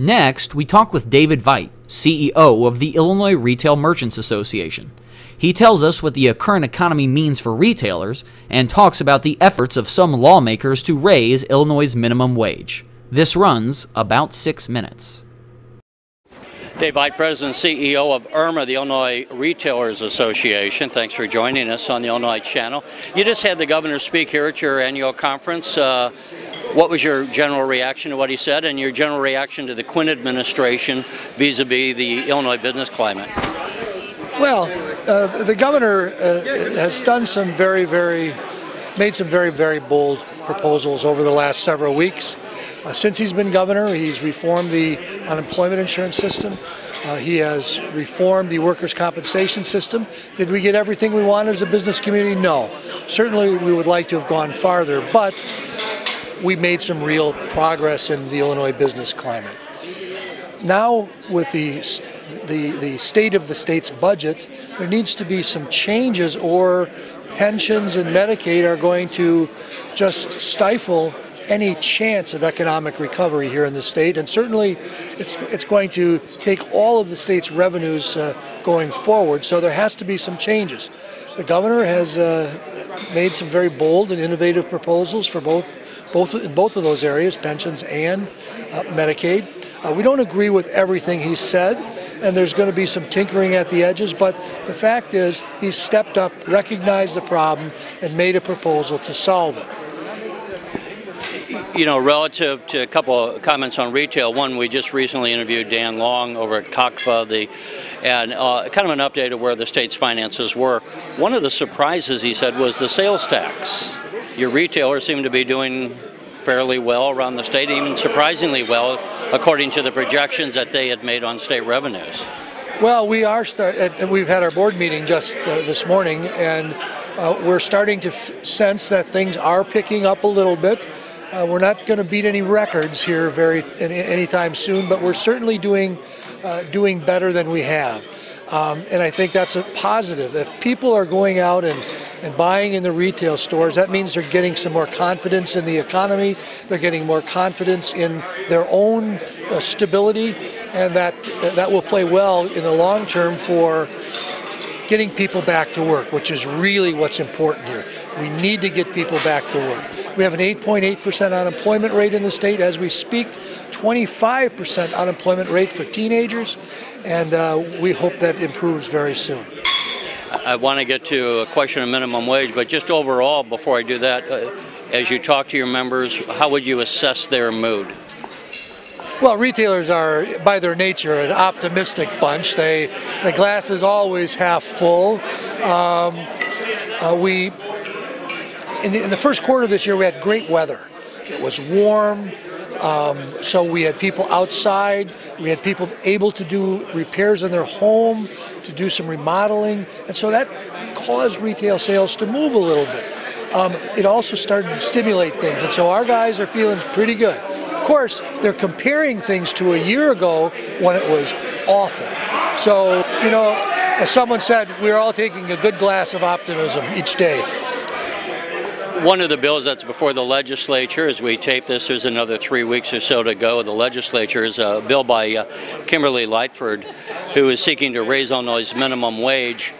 Next, we talk with David Veit, CEO of the Illinois Retail Merchants Association. He tells us what the current economy means for retailers and talks about the efforts of some lawmakers to raise Illinois' minimum wage. This runs about 6 minutes. Dave Veit, President and CEO of IRMA, the Illinois Retailers Association. Thanks for joining us on the Illinois Channel. You just had the governor speak here at your annual conference. What was your general reaction to what he said and your general reaction to the Quinn administration vis-a-vis the Illinois business climate? Well, the governor has done made some very bold proposals over the last several weeks. Since he's been governor, he's reformed the unemployment insurance system. He has reformed the workers' compensation system. Did we get everything we want as a business community? No. Certainly we would like to have gone farther, but we made some real progress in the Illinois business climate. Now, with the state of the state's budget, there needs to be some changes, or pensions and Medicaid are going to just stifle any chance of economic recovery here in the state, and certainly it's going to take all of the state's revenues going forward, so there has to be some changes. The governor has made some very bold and innovative proposals for both of those areas, pensions and Medicaid. We don't agree with everything he said, and there's going to be some tinkering at the edges, but the fact is he's stepped up, recognized the problem, and made a proposal to solve it. You know, relative to a couple of comments on retail, one, we just recently interviewed Dan Long over at COCFA, and kind of an update of where the state's finances were. One of the surprises, he said, was the sales tax. Your retailers seem to be doing fairly well around the state, even surprisingly well, according to the projections that they had made on state revenues. Well, we've had our board meeting just this morning, and we're starting to sense that things are picking up a little bit. We're not going to beat any records here anytime soon, but we're certainly doing better than we have. And I think that's a positive. If people are going out and buying in the retail stores, that means they're getting some more confidence in the economy, they're getting more confidence in their own stability, and that will play well in the long term for getting people back to work, which is really what's important here. We need to get people back to work. We have an 8.8% unemployment rate in the state as we speak, 25% unemployment rate for teenagers, and we hope that improves very soon. I want to get to a question of minimum wage, but just overall, before I do that, as you talk to your members, how would you assess their mood? Well, retailers are, by their nature, an optimistic bunch. The glass is always half full. In the first quarter of this year, we had great weather. It was warm, so we had people outside. We had people able to do repairs in their home, to do some remodeling, and so that caused retail sales to move a little bit. It also started to stimulate things, and so our guys are feeling pretty good. Of course, they're comparing things to a year ago when it was awful. So, you know, as someone said, we're all taking a good glass of optimism each day. One of the bills that's before the legislature, as we tape this, there's another 3 weeks or so to go. The legislature is a bill by Kimberly Lightford, who is seeking to raise Illinois' minimum wage.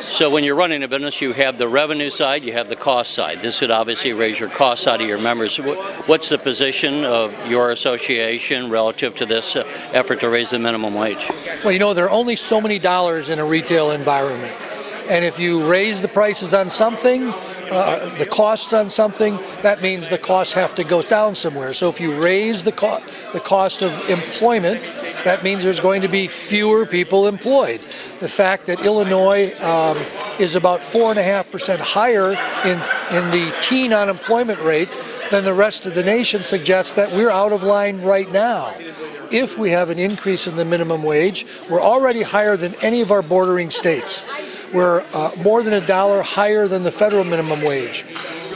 So when you're running a business, you have the revenue side, you have the cost side. This would obviously raise your cost side of your members. What's the position of your association relative to this effort to raise the minimum wage? Well, you know, there are only so many dollars in a retail environment. And if you raise the prices on something, the costs on something, that means the costs have to go down somewhere. So if you raise the cost of employment, that means there's going to be fewer people employed. The fact that Illinois is about 4.5% higher in the teen unemployment rate than the rest of the nation suggests that we're out of line right now. If we have an increase in the minimum wage, we're already higher than any of our bordering states. We're more than $1 higher than the federal minimum wage.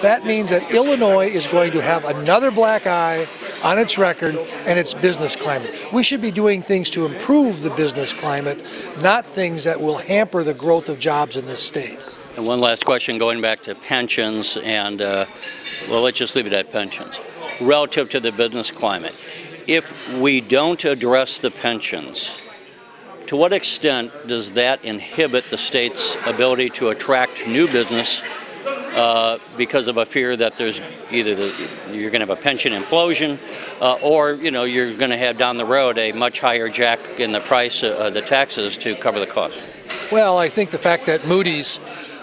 That means that Illinois is going to have another black eye on its record and its business climate. We should be doing things to improve the business climate, not things that will hamper the growth of jobs in this state. And one last question going back to pensions, and well, let's just leave it at pensions. Relative to the business climate, If we don't address the pensions, to what extent does that inhibit the state's ability to attract new business because of a fear that there's either you're going to have a pension implosion or you're going to have down the road a much higher jack in the price of the taxes to cover the cost? Well, I think the fact that Moody's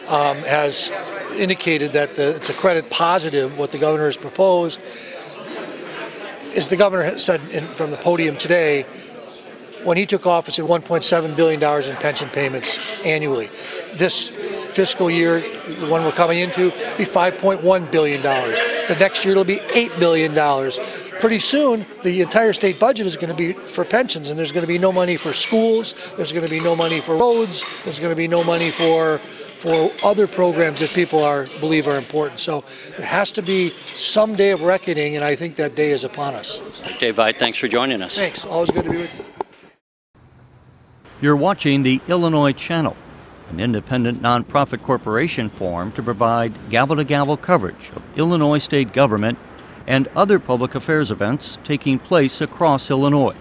has indicated that it's a credit positive, what the governor has proposed, as the governor has said from the podium today, when he took office, at $1.7 billion in pension payments annually. This fiscal year, the one we're coming into, will be $5.1 billion. The next year it'll be $8 billion. Pretty soon, the entire state budget is going to be for pensions, and there's going to be no money for schools, there's going to be no money for roads, there's going to be no money for other programs that people believe are important. So there has to be some day of reckoning, and I think that day is upon us. Dave Veit, thanks for joining us. Thanks. Always good to be with you. You're watching the Illinois Channel, an independent nonprofit corporation formed to provide gavel-to-gavel coverage of Illinois state government and other public affairs events taking place across Illinois.